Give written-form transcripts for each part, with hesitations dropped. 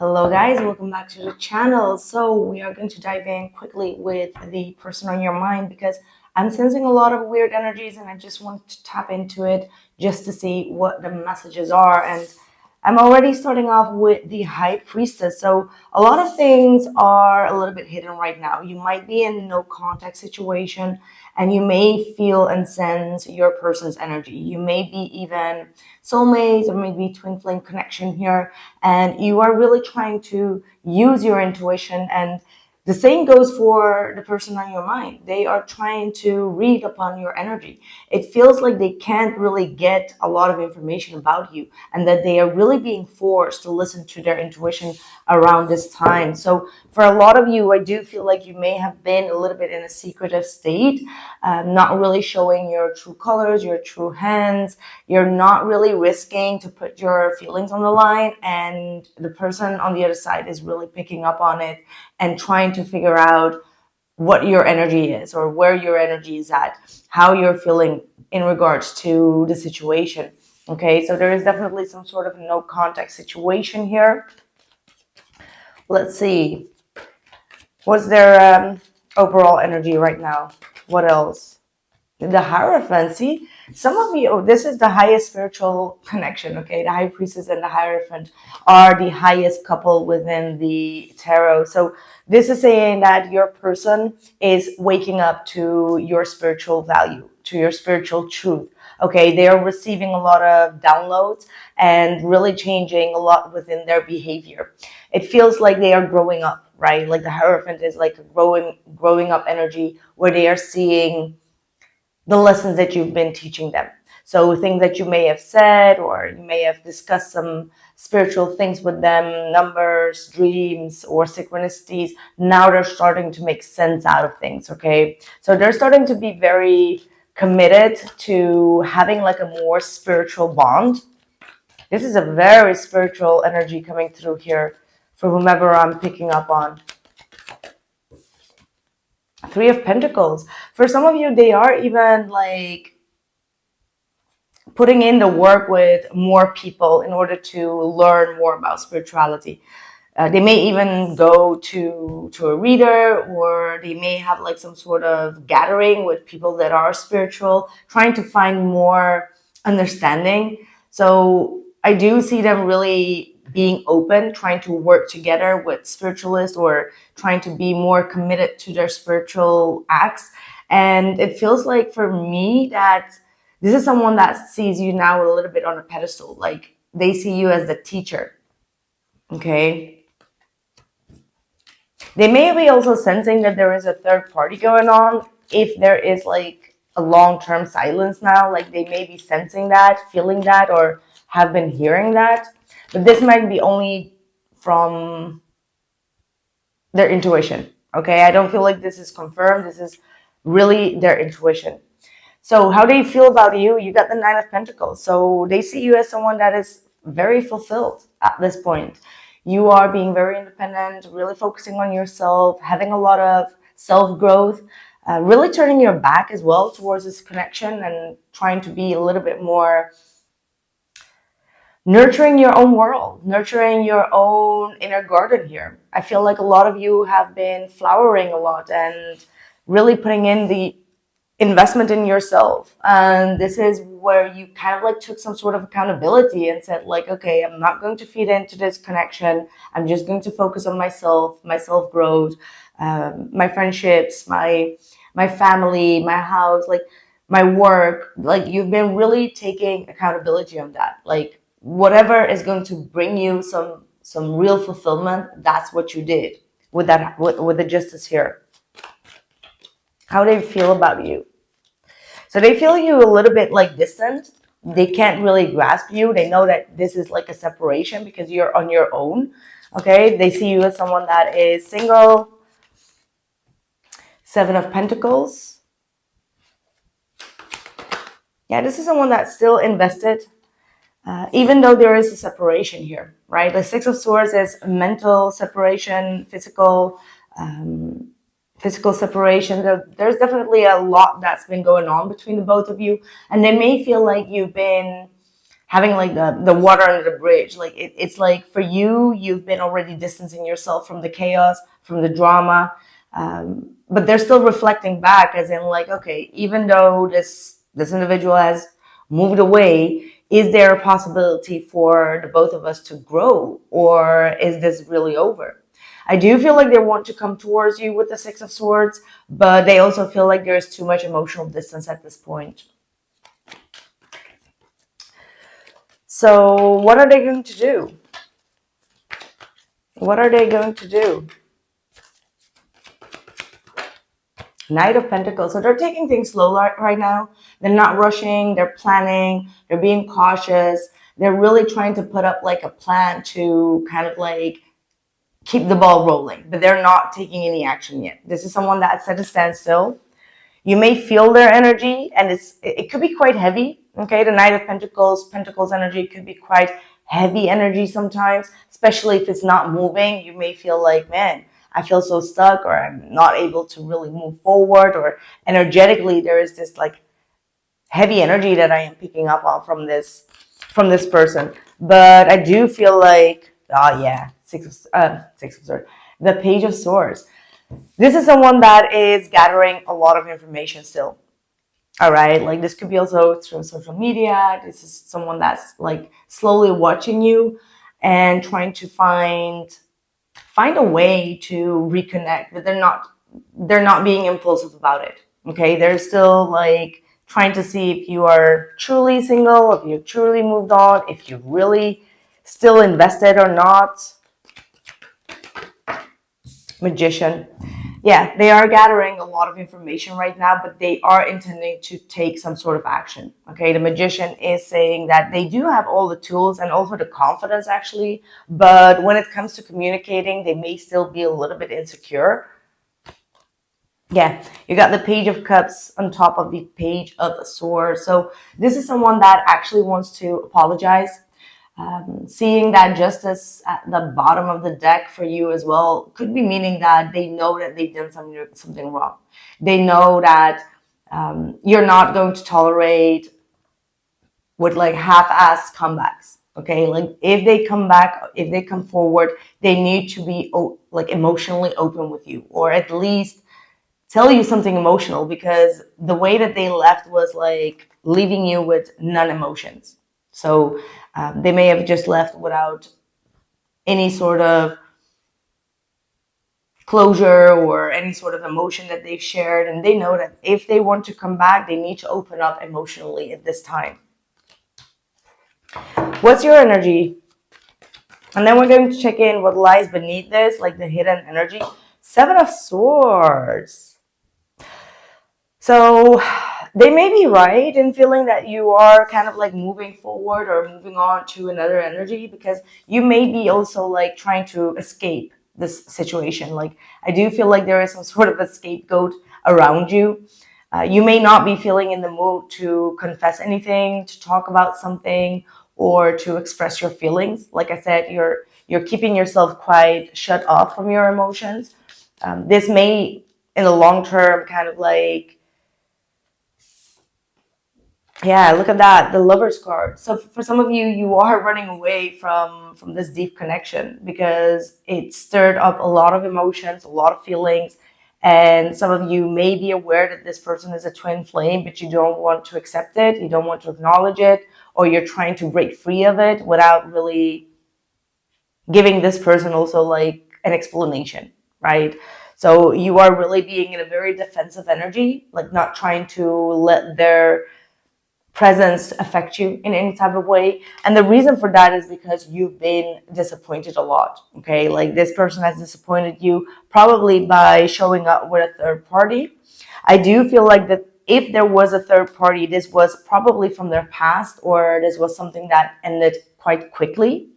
Hello guys, welcome back to the channel. So we are going to dive in quickly with the person on your mind because I'm sensing a lot of weird energies and I just want to tap into it just to see what the messages are. And I'm already starting off with the High Priestess. So a lot of things are a little bit hidden right now. You might be in no contact situation and you may feel and sense your person's energy. You may be even soulmates or maybe twin flame connection here, and you are really trying to use your intuition. And the same goes for the person on your mind. They are trying to read upon your energy. It feels like they can't really get a lot of information about you and that they are really being forced to listen to their intuition around this time. So for a lot of you, I do feel like you may have been a little bit in a secretive state, not really showing your true colors, your true hands. You're not really risking to put your feelings on the line, and the person on the other side is really picking up on it and trying to figure out what your energy is or where your energy is at, how you're feeling in regards to the situation. Okay, so there is definitely some sort of no contact situation here. Let's see. What's their overall energy right now? What else? The Hierophant. See, some of you, this is the highest spiritual connection, okay? The High Priestess and the Hierophant are the highest couple within the tarot. So this is saying that your person is waking up to your spiritual value, to your spiritual truth. Okay, they are receiving a lot of downloads and really changing a lot within their behavior. It feels like they are growing up, right? Like the Hierophant is like a growing up energy where they are seeing the lessons that you've been teaching them. So things that you may have said, or you may have discussed some spiritual things with them, numbers, dreams, or synchronicities. Now they're starting to make sense out of things, okay? So they're starting to be very committed to having like a more spiritual bond. This is a very spiritual energy coming through here for whomever I'm picking up on. Three of Pentacles. For some of you, they are even like putting in the work with more people in order to learn more about spirituality. They may even go to a reader, or they may have like some sort of gathering with people that are spiritual, trying to find more understanding. So I do see them really being open, trying to work together with spiritualists, or trying to be more committed to their spiritual acts. And it feels like for me that this is someone that sees you now a little bit on a pedestal. Like they see you as the teacher. Okay. They may be also sensing that there is a third party going on. If there is like a long-term silence now, like they may be sensing that, feeling that, or have been hearing that. But this might be only from their intuition. Okay, I don't feel like this is confirmed. This is really their intuition. So how do you feel about you? You got the Nine of Pentacles. So they see you as someone that is very fulfilled at this point. You are being very independent, really focusing on yourself, having a lot of self-growth, really turning your back as well towards this connection and trying to be a little bit more nurturing your own world, nurturing your own inner garden here. I feel like a lot of you have been flowering a lot and really putting in the investment in yourself. And this is where you kind of like took some sort of accountability and said like, okay, I'm not going to feed into this connection. I'm just going to focus on myself, my self-growth, my friendships, my family, my house, like my work. Like you've been really taking accountability on that. Like whatever is going to bring you some real fulfillment, that's what you did with that, with the Justice here. How they feel about you. So they feel you a little bit like distant. They can't really grasp you. They know that this is like a separation because you're on your own. Okay, they see you as someone that is single. Seven of Pentacles. Yeah, this is someone that's still invested. Even though there is a separation here, right? The Six of Swords is mental separation, physical separation. There's definitely a lot that's been going on between the both of you. And they may feel like you've been having like the water under the bridge. Like it's like for you, you've been already distancing yourself from the chaos, from the drama, but they're still reflecting back, as in like, okay, even though this individual has moved away, is there a possibility for the both of us to grow, or is this really over? I do feel like they want to come towards you with the Six of Swords, but they also feel like there's too much emotional distance at this point. So what are they going to do? What are they going to do? Knight of Pentacles. So they're taking things slow right now. They're not rushing. They're planning. They're being cautious. They're really trying to put up like a plan to kind of like keep the ball rolling, but they're not taking any action yet. This is someone that's at a standstill. You may feel their energy, and it could be quite heavy. Okay, the Knight of Pentacles energy could be quite heavy energy sometimes, especially if it's not moving. You may feel like, man, I feel so stuck, or I'm not able to really move forward, or energetically there is this like heavy energy that I am picking up on from this person. But I do feel like, oh yeah, Six of Swords, the Page of Swords. This is someone that is gathering a lot of information still. All right, like this could be also through social media. This is someone that's like slowly watching you and trying to find a way to reconnect, but they're not being impulsive about it. Okay, they're still like trying to see if you are truly single, if you've truly moved on, if you're really still invested or not. Magician. Yeah, they are gathering a lot of information right now, but they are intending to take some sort of action. Okay, the Magician is saying that they do have all the tools and also the confidence actually, but when it comes to communicating, they may still be a little bit insecure. Yeah, you got the Page of Cups on top of the Page of Swords. So this is someone that actually wants to apologize. Seeing that justice at the bottom of the deck for you as well could be meaning that they know that they've done something wrong. They know that you're not going to tolerate with like half-assed comebacks. Okay, like if they come back, if they come forward, they need to be like emotionally open with you, or at least tell you something emotional, because the way that they left was like leaving you with none emotions. So they may have just left without any sort of closure or any sort of emotion that they've shared. And they know that if they want to come back, they need to open up emotionally at this time. What's your energy? And then we're going to check in what lies beneath this, like the hidden energy. Seven of Swords. So they may be right in feeling that you are kind of like moving forward or moving on to another energy, because you may be also like trying to escape this situation. Like I do feel like there is some sort of a scapegoat around you. You may not be feeling in the mood to confess anything, to talk about something, or to express your feelings. Like I said, you're keeping yourself quite shut off from your emotions. This may, in the long term, kind of like, yeah, look at that, the Lover's card. So for some of you, you are running away from this deep connection because it stirred up a lot of emotions, a lot of feelings. And some of you may be aware that this person is a twin flame, but you don't want to accept it. You don't want to acknowledge it, or you're trying to break free of it without really giving this person also like an explanation, right? So you are really being in a very defensive energy, like not trying to let their presence affect you in any type of way. And the reason for that is because you've been disappointed a lot. Okay, like this person has disappointed you probably by showing up with a third party. I do feel like that if there was a third party, this was probably from their past, or this was something that ended quite quickly,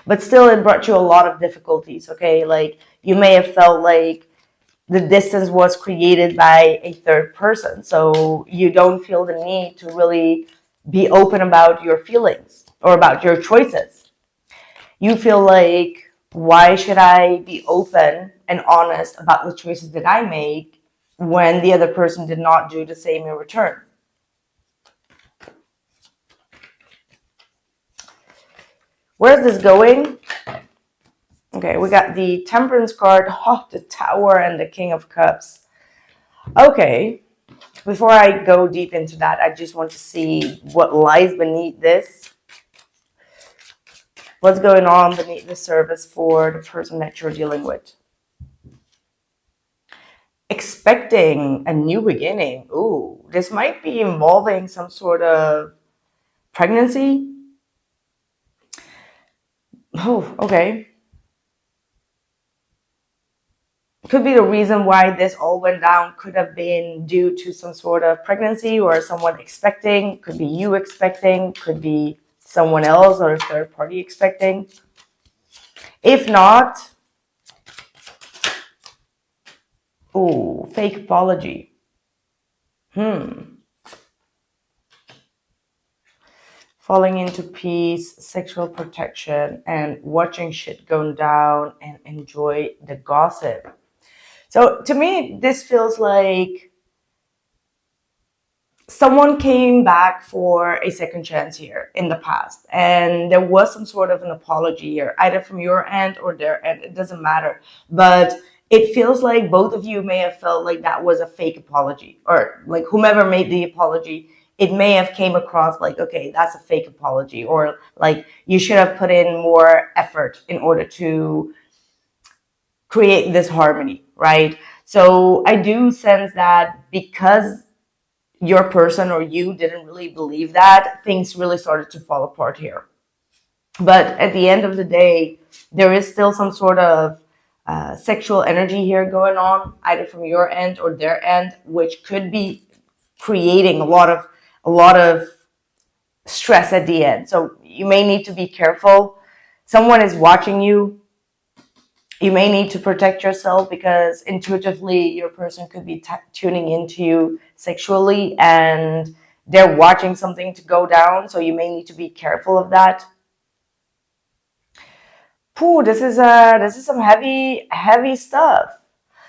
but still it brought you a lot of difficulties. Okay, like you may have felt like the distance was created by a third person. So you don't feel the need to really be open about your feelings or about your choices. You feel like, why should I be open and honest about the choices that I make when the other person did not do the same in return? Where's this going? Okay, we got the Temperance card, oh, the Tower, and the King of Cups. Okay, before I go deep into that, I just want to see what lies beneath this. What's going on beneath the surface for the person that you're dealing with? Expecting a new beginning. Ooh, this might be involving some sort of pregnancy. Oh, okay. Could be the reason why this all went down could have been due to some sort of pregnancy or someone expecting. Could be you expecting, could be someone else or a third party expecting. If not, ooh, fake apology. Falling into peace, sexual protection, and watching shit going down and enjoy the gossip. So to me, this feels like someone came back for a second chance here in the past, and there was some sort of an apology here, either from your end or their end. It doesn't matter. But it feels like both of you may have felt like that was a fake apology, or like whomever made the apology, it may have came across like, okay, that's a fake apology, or like you should have put in more effort in order to create this harmony, right? So I do sense that because your person or you didn't really believe that, things really started to fall apart here. But at the end of the day, there is still some sort of sexual energy here going on, either from your end or their end, which could be creating a lot of stress at the end. So you may need to be careful. Someone is watching you. You may need to protect yourself because intuitively your person could be tuning into you sexually and they're watching something to go down. So you may need to be careful of that. Pooh, this is some heavy stuff.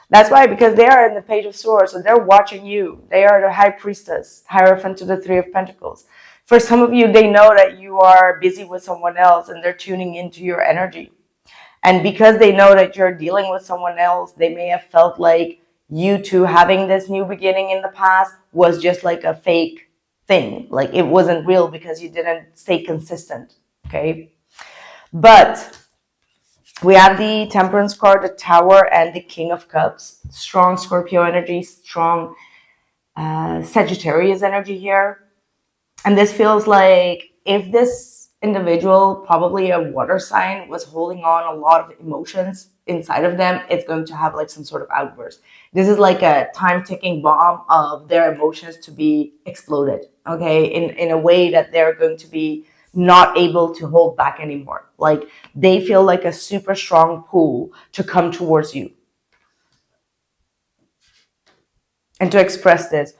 That's why, because they are in the Page of Swords, so they're watching you. They are the High Priestess, Hierophant to the Three of Pentacles. For some of you, they know that you are busy with someone else and they're tuning into your energy. And because they know that you're dealing with someone else, they may have felt like you two having this new beginning in the past was just like a fake thing. Like it wasn't real because you didn't stay consistent. Okay. But we have the Temperance card, the Tower, and the King of Cups. Strong Scorpio energy, strong Sagittarius energy here. And this feels like if this individual, probably a water sign, was holding on a lot of emotions inside of them, it's going to have like some sort of outburst. This is like a time-ticking bomb of their emotions to be exploded, okay, in a way that they're going to be not able to hold back anymore. Like they feel like a super strong pull to come towards you and to express this.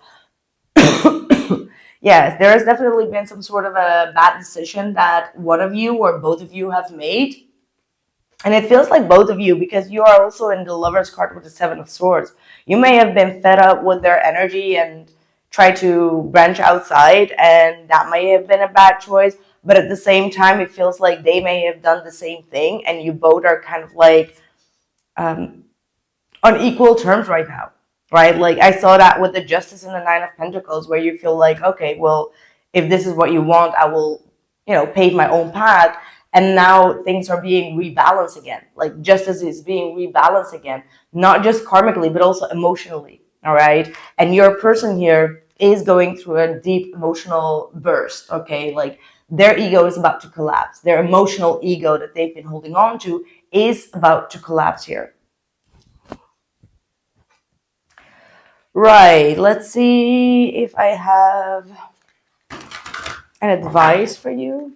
Yes, there has definitely been some sort of a bad decision that one of you or both of you have made. And it feels like both of you, because you are also in the Lover's card with the Seven of Swords. You may have been fed up with their energy and try to branch outside, and that may have been a bad choice. But at the same time, it feels like they may have done the same thing, and you both are kind of like on equal terms right now. Right? Like I saw that with the Justice and the Nine of Pentacles, where you feel like, okay, well, if this is what you want, I will, pave my own path. And now things are being rebalanced again. Like justice is being rebalanced again, not just karmically, but also emotionally. All right. And your person here is going through a deep emotional burst. Okay. Like their ego is about to collapse. Their emotional ego that they've been holding on to is about to collapse here. Right, let's see if I have an advice for you.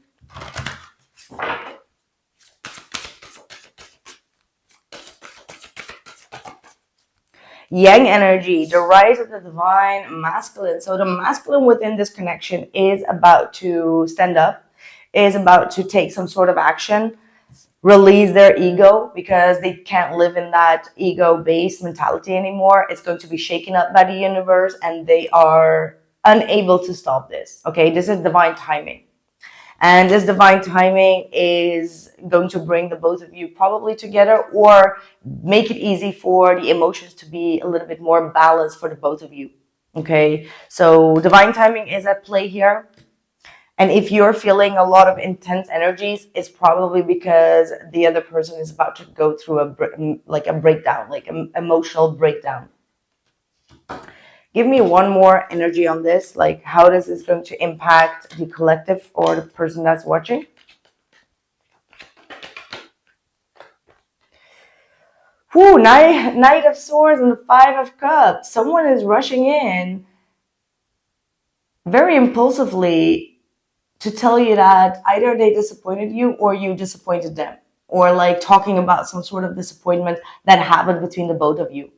Yang energy, the rise of the divine masculine. So the masculine within this connection is about to stand up, is about to take some sort of action, release their ego, because they can't live in that ego-based mentality anymore. It's going to be shaken up by the universe and they are unable to stop this. Okay, this is divine timing. And this divine timing is going to bring the both of you probably together, or make it easy for the emotions to be a little bit more balanced for the both of you. Okay, so divine timing is at play here. And if you're feeling a lot of intense energies, it's probably because the other person is about to go through a breakdown, like an emotional breakdown. Give me one more energy on this. Like, how does this going to impact the collective or the person that's watching? Whoo, Knight of Swords and the Five of Cups. Someone is rushing in very impulsively to tell you that either they disappointed you or you disappointed them. Or like talking about some sort of disappointment that happened between the both of you.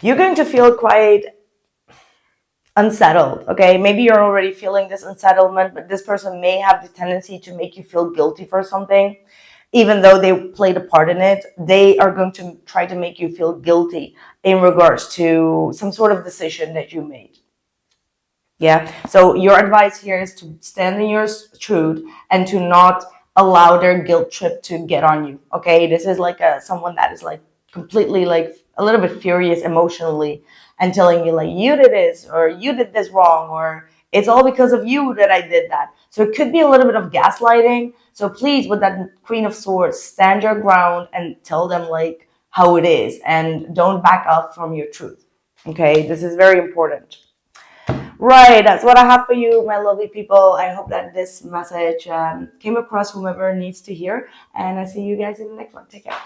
You're going to feel quite unsettled, okay? Maybe you're already feeling this unsettlement, but this person may have the tendency to make you feel guilty for something. Even though they played a part in it, they are going to try to make you feel guilty in regards to some sort of decision that you made. Yeah, so your advice here is to stand in your truth and to not allow their guilt trip to get on you, okay? This is like someone that is like completely like a little bit furious emotionally and telling you like you did this or you did this wrong or it's all because of you that I did that. So it could be a little bit of gaslighting. So please, with that Queen of Swords, stand your ground and tell them like how it is and don't back up from your truth. Okay, this is very important. Right, that's what I have for you, my lovely people. I hope that this message came across whomever needs to hear. And I see you guys in the next one. Take care.